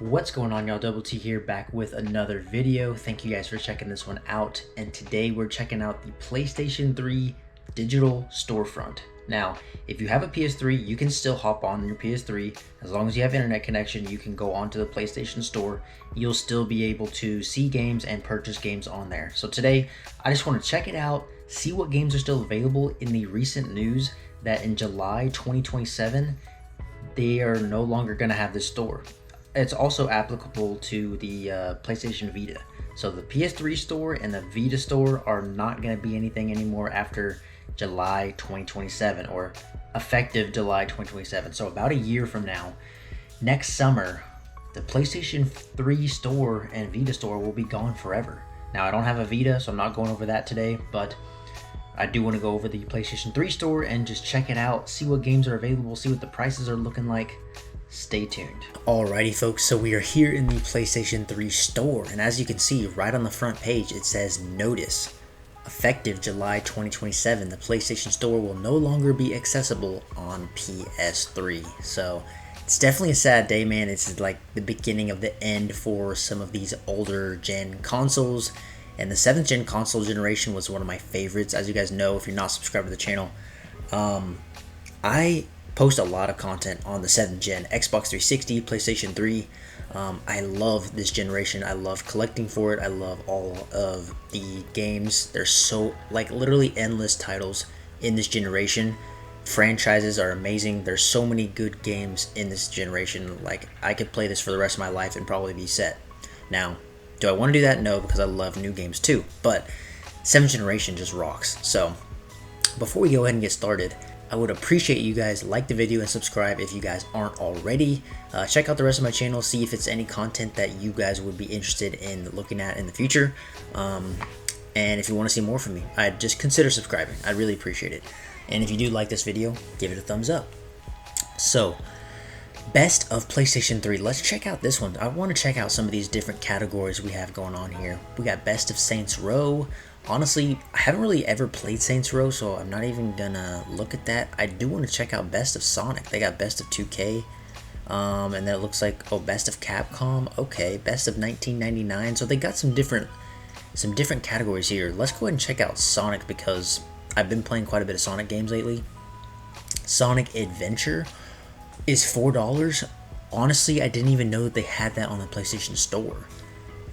What's going on, y'all? Double T here, back with another video. Thank you guys for checking this one out. And today we're checking out the PlayStation 3 digital storefront. Now, if you have a PS3, you can still hop on your PS3. As long as you have internet connection, you can go onto the PlayStation Store. You'll still be able to see games and purchase games on there. So today, I just want to check it out, see what games are still available. In the recent news that in July 2027, they are no longer going to have this store. It's also applicable to the PlayStation Vita. So the PS3 store and the Vita store are not going to be anything anymore after July 2027, or effective July 2027. So about a year from now, next summer, the PlayStation 3 store and Vita store will be gone forever. Now, I don't have a Vita, so I'm not going over that today, but I do want to go over the PlayStation 3 store and just check it out, see what games are available, see what the prices are looking like. Stay tuned. Alrighty folks, so we are here in the PlayStation 3 store, and as you can see right on the front page, it says notice. Effective July 2027, the PlayStation Store will no longer be accessible on PS3. So it's definitely a sad day, man. It's like the beginning of the end for some of these older gen consoles. And the 7th gen console generation was one of my favorites. As you guys know, if you're not subscribed to the channel, I post a lot of content on the 7th gen, Xbox 360, PlayStation 3. I love this generation. I love collecting for it. I love all of the games. There's so, like, literally endless titles in this generation. Franchises are amazing. There's so many good games in this generation. Like, I could play this for the rest of my life and probably be set. Now, do I want to do that? No, because I love new games too. But 7th generation just rocks. So, before we go ahead and get started, I would appreciate you guys like the video and subscribe if you guys aren't already. Check out the rest of my channel, see if it's any content that you guys would be interested in looking at in the future. And if you want to see more from me, I'd just consider subscribing. I'd really appreciate it. And if you do like this video, give it a thumbs up. So, best of PlayStation 3. Let's check out this one. I want to check out some of these different categories we have going on here. We got Best of Saints Row. Honestly, I haven't really ever played Saints Row, so I'm not even gonna look at that. I do want to check out Best of Sonic. They got Best of 2K, and then it looks like, oh, Best of Capcom. Okay, Best of 1999. So they got some different categories here. Let's go ahead and check out Sonic because I've been playing quite a bit of Sonic games lately. Sonic Adventure is $4. Honestly, I didn't even know that they had that on the PlayStation Store.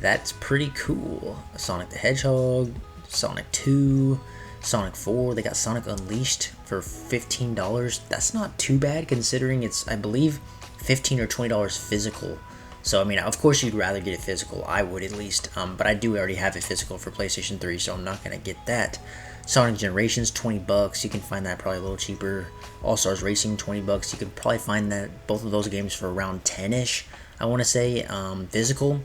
That's pretty cool. Sonic the Hedgehog, Sonic 2, Sonic 4. They got Sonic Unleashed for $15. That's not too bad considering it's, I believe, $15 or $20 physical. So, I mean, of course you'd rather get it physical. I would at least. But I do already have it physical for PlayStation 3, so I'm not going to get that. Sonic Generations, $20. You can find that probably a little cheaper. All-Stars Racing, $20. You can probably find that both of those games for around 10-ish, I want to say, physical.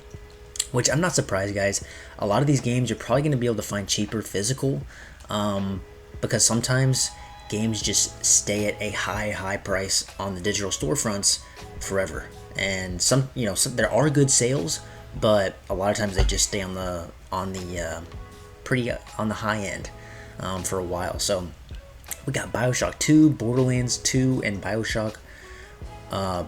Which I'm not surprised, guys. A lot of these games you're probably going to be able to find cheaper physical, because sometimes games just stay at a high price on the digital storefronts forever. And some there are good sales, but a lot of times they just stay on the high end for a while. So we got BioShock 2, Borderlands 2, and BioShock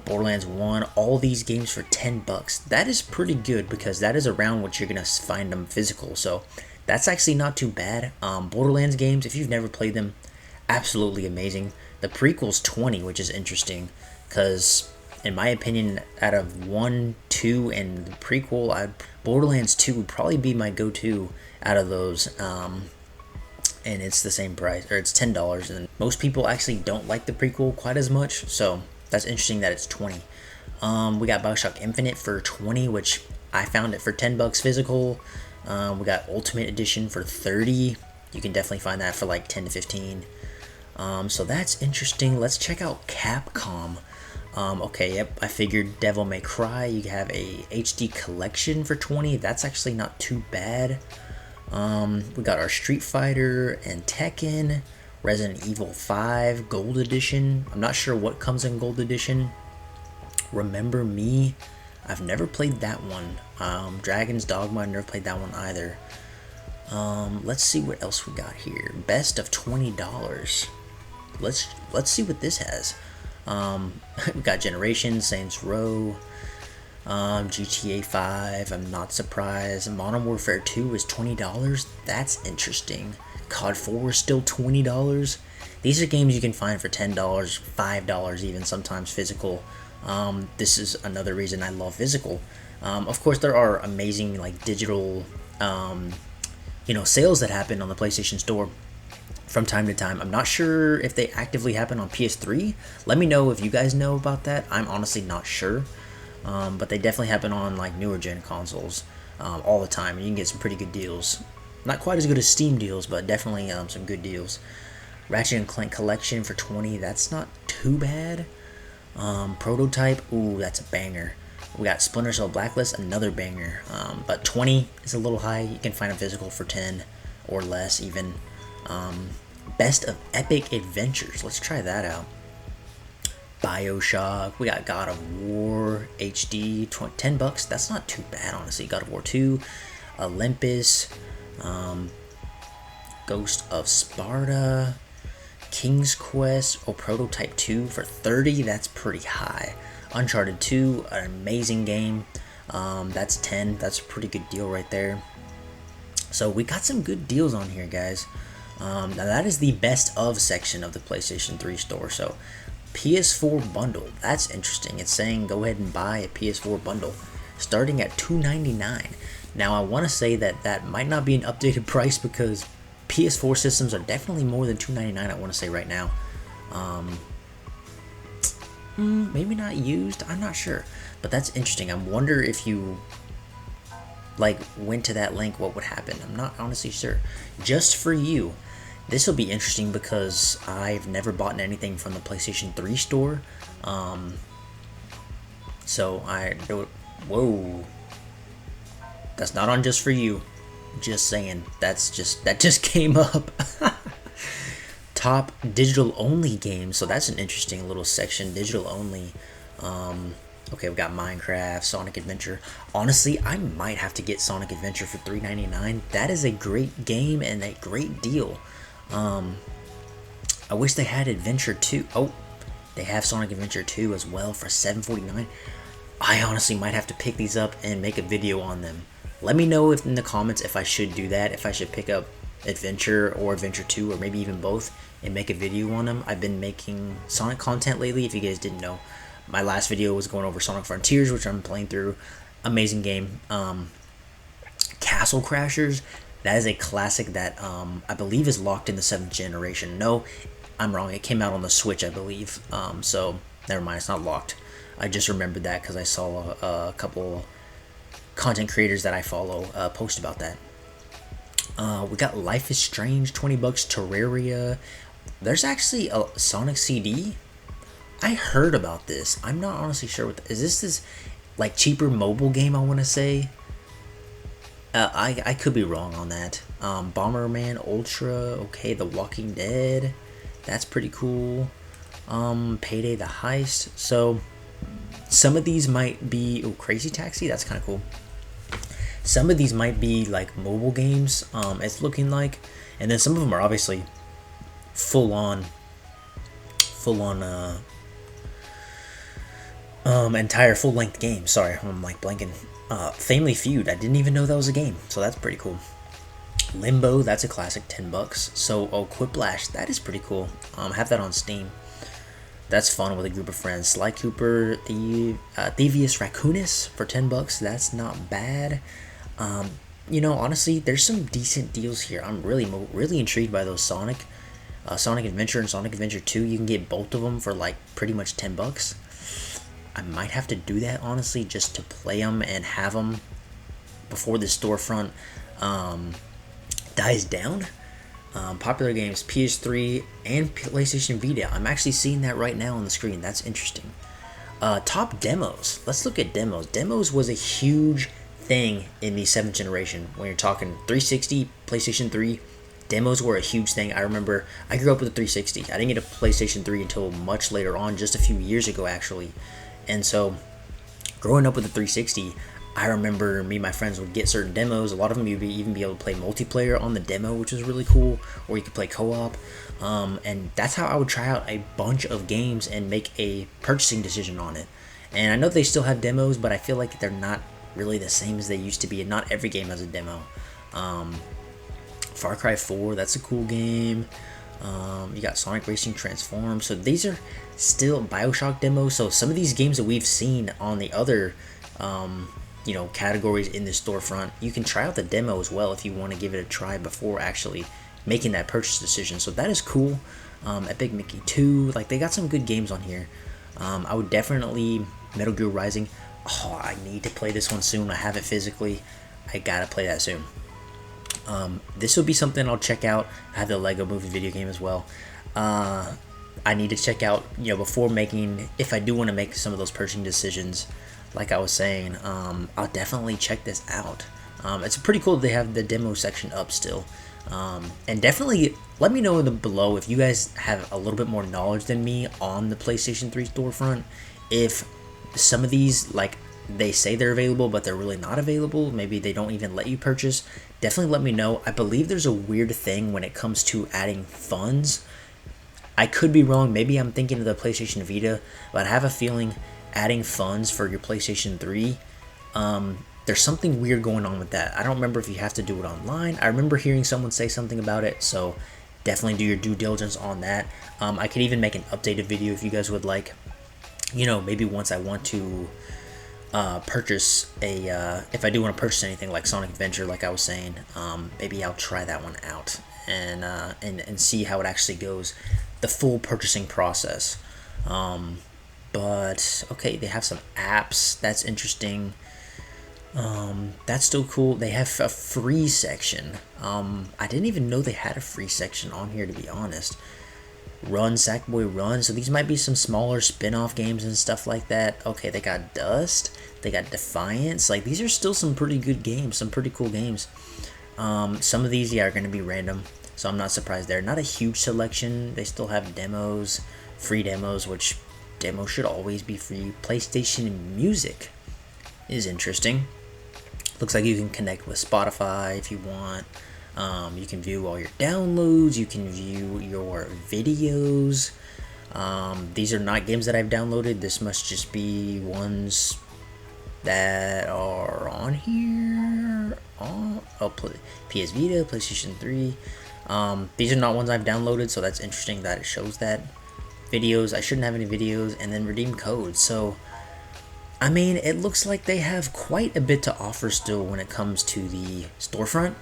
Borderlands 1, all these games for $10. That is pretty good because that is around what you're gonna find them physical, so that's actually not too bad. Borderlands games, if you've never played them, absolutely amazing. The prequel's $20, which is interesting because in my opinion, out of 1, 2, and the prequel, Borderlands 2 would probably be my go-to out of those. And it's the same price, or it's $10, and most people actually don't like the prequel quite as much, so that's interesting that it's $20. We got BioShock Infinite for $20, which I found it for $10 physical. We got Ultimate Edition for $30. You can definitely find that for like $10 to $15. So that's interesting. Let's check out Capcom. Okay, yep, I figured Devil May Cry. You have a HD collection for $20. That's actually not too bad. We got our Street Fighter and Tekken. Resident Evil 5 Gold Edition. I'm not sure what comes in Gold Edition. Remember Me. I've never played that one. Dragon's Dogma. I've never played that one either. Let's see what else we got here. Best of $20. Let's see what this has. We got Generations, Saints Row, GTA 5, I'm not surprised. Modern Warfare 2 is $20. That's interesting. COD 4 is still $20. These are games you can find for $10, $5 even, sometimes physical. This is another reason I love physical. Of course, there are amazing like digital, sales that happen on the PlayStation Store from time to time. I'm not sure if they actively happen on PS3. Let me know if you guys know about that. I'm honestly not sure. But they definitely happen on like newer gen consoles all the time, and you can get some pretty good deals. Not quite as good as Steam deals, but definitely some good deals. Ratchet and Clank Collection for $20. That's not too bad. Prototype, ooh, that's a banger. We got Splinter Cell Blacklist, another banger. But 20 is a little high. You can find a physical for 10 or less even. Best of Epic Adventures. Let's try that out. BioShock. We got God of War HD. $10. That's not too bad, honestly. God of War 2. Olympus. Ghost of Sparta. King's Quest. Oh, Prototype 2 for $30. That's pretty high. Uncharted 2, an amazing game. That's 10. That's a pretty good deal right there. So we got some good deals on here, guys. Now that is the best of section of the PlayStation 3 store. So PS4 bundle. That's interesting. It's saying go ahead and buy a PS4 bundle starting at $299. Now I want to say that that might not be an updated price because PS4 systems are definitely more than $299. I want to say right now. Maybe not used. I'm not sure, but that's interesting. I wonder if you like went to that link, what would happen? I'm not honestly sure. Just for you, this will be interesting because I've never bought anything from the PlayStation 3 store. So I do it. Whoa, that's not on just for you. Just saying. That just came up. Top digital only games. So that's an interesting little section. Digital only. Okay, we got Minecraft, Sonic Adventure. Honestly, I might have to get Sonic Adventure for $3.99. That is a great game and a great deal. I wish they had Adventure 2. Oh, they have Sonic Adventure 2 as well for $7.49. I honestly might have to pick these up and make a video on them. Let me know in the comments if I should do that, if I should pick up Adventure or Adventure 2 or maybe even both and make a video on them. I've been making Sonic content lately, if you guys didn't know. My last video was going over Sonic Frontiers, which I'm playing through. Amazing game. Castle Crashers, that is a classic that I believe is locked in the 7th generation. No, I'm wrong. It came out on the Switch, I believe. So, never mind. It's not locked. I just remembered that because I saw a couple content creators that I follow post about that. We got Life is Strange, $20. Terraria. There's actually a Sonic CD. I heard about this. I'm not honestly sure what is this like cheaper mobile game, I want to say. I could be wrong on that. Bomberman Ultra. Okay, The Walking Dead. That's pretty cool. Payday the Heist. So some of these might be Crazy Taxi. That's kind of cool. Some of these might be like mobile games. It's looking like, and then some of them are obviously full on entire full-length game. Sorry, I'm like blanking. Family Feud, I didn't even know that was a game, so that's pretty cool. Limbo, that's a classic, $10. So Quiplash, that is pretty cool. Have that on Steam. That's fun with a group of friends. Sly Cooper, the Thievius Raccoonus for $10. That's not bad. Honestly, there's some decent deals here. I'm really intrigued by those Sonic Adventure and Sonic Adventure 2. You can get both of them for like pretty much $10. I might have to do that, honestly, just to play them and have them before the storefront dies down. Popular games, PS3 and PlayStation Vita. I'm actually seeing that right now on the screen. That's interesting. Top demos. Let's look at demos. Demos was a huge thing in the 7th generation. When you're talking 360, PlayStation 3, demos were a huge thing. I remember I grew up with a 360. I didn't get a PlayStation 3 until much later on, just a few years ago actually. And so, growing up with a 360, I remember me and my friends would get certain demos. A lot of them you'd even be able to play multiplayer on the demo, which was really cool, or you could play co-op. And that's how I would try out a bunch of games and make a purchasing decision on it. And I know they still have demos, but I feel like they're not really the same as they used to be, and not every game has a demo. Far Cry 4, that's a cool game. You got Sonic Racing Transform. So these are still Bioshock demos. So some of these games that we've seen on the other you know, categories in the storefront, you can try out the demo as well if you want to give it a try before actually making that purchase decision. So that is cool. Epic Mickey 2, like they got some good games on here. I would definitely Metal Gear Rising. Oh, I need to play this one soon. I have it physically. I gotta play that soon. This will be something I'll check out. I have the Lego Movie video game as well. I need to check out, you know, before making, if I do want to make some of those purchasing decisions, like I was saying, I'll definitely check this out. It's pretty cool that they have the demo section up still. And definitely let me know below if you guys have a little bit more knowledge than me on the PlayStation 3 storefront. If some of these, like, they say they're available, but they're really not available. Maybe they don't even let you purchase. Definitely let me know. I believe there's a weird thing when it comes to adding funds. I could be wrong. Maybe I'm thinking of the PlayStation Vita, but I have a feeling adding funds for your PlayStation 3, there's something weird going on with that. I don't remember if you have to do it online. I remember hearing someone say something about it, so definitely do your due diligence on that. I could even make an updated video if you guys would like. You know, maybe once I want to purchase a, if I do want to purchase anything like Sonic Adventure, like I was saying, maybe I'll try that one out and see how it actually goes, the full purchasing process. But okay, they have some apps. That's interesting. That's still cool. They have a free section. I didn't even know they had a free section on here, to be honest. Run, Sackboy Run. So these might be some smaller spin-off games and stuff like that. Okay, they got Dust. They got Defiance. Like, these are still some pretty good games, some pretty cool games. Some of these, yeah, are going to be random, so I'm not surprised there. Not a huge selection. They still have demos, free demos, which demos should always be free. PlayStation Music is interesting. Looks like you can connect with Spotify if you want. You can view all your downloads. You can view your videos. These are not games that I've downloaded. This must just be ones that are on here. PS Vita, PlayStation 3. These are not ones I've downloaded, so that's interesting that it shows that. Videos, I shouldn't have any videos, and then redeem codes. So, I mean, it looks like they have quite a bit to offer still when it comes to the storefront,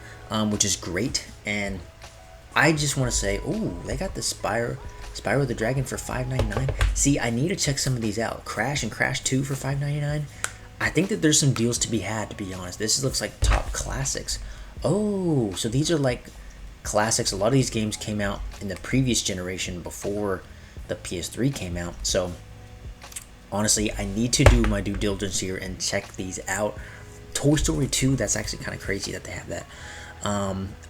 which is great. And I just want to say, ooh, they got the Spyro the Dragon for $5.99. See, I need to check some of these out. Crash and Crash 2 for $5.99. I think that there's some deals to be had, to be honest. This looks like top classics. Oh, so these are like classics. A lot of these games came out in the previous generation before the PS3 came out. So honestly, I need to do my due diligence here and check these out. Toy Story 2, that's actually kind of crazy that they have that.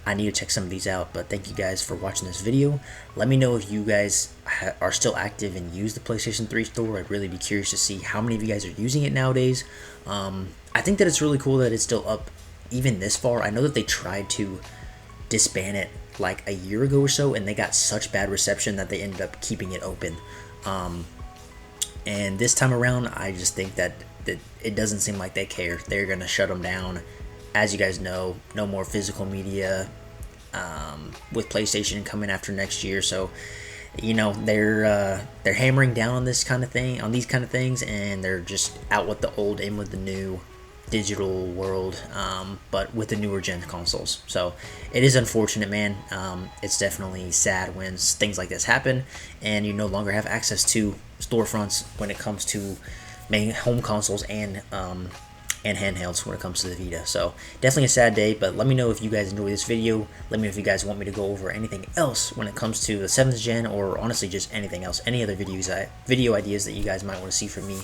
I need to check some of these out, but thank you guys for watching this video. Let me know if you guys are still active and use the PlayStation 3 store. I'd really be curious to see how many of you guys are using it nowadays. I think that it's really cool that it's still up even this far. I know that they tried to disband it like a year ago or so, and they got such bad reception that they ended up keeping it open. And this time around, I just think that it doesn't seem like they care. They're gonna shut them down. As you guys know, no more physical media with PlayStation coming after next year. So, you know, they're hammering down on this kind of thing, on these kind of things, and they're just out with the old, in with the new digital world, but with the newer gen consoles. So it is unfortunate, man. It's definitely sad when things like this happen and you no longer have access to storefronts when it comes to main home consoles and handhelds when it comes to the Vita. So definitely a sad day, but let me know if you guys enjoy this video. Let me know if you guys want me to go over anything else when it comes to the 7th gen, or honestly just anything else, any other video ideas that you guys might want to see from me.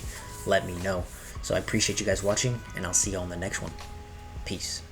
Let me know. So I appreciate you guys watching, and I'll see you on the next one. Peace.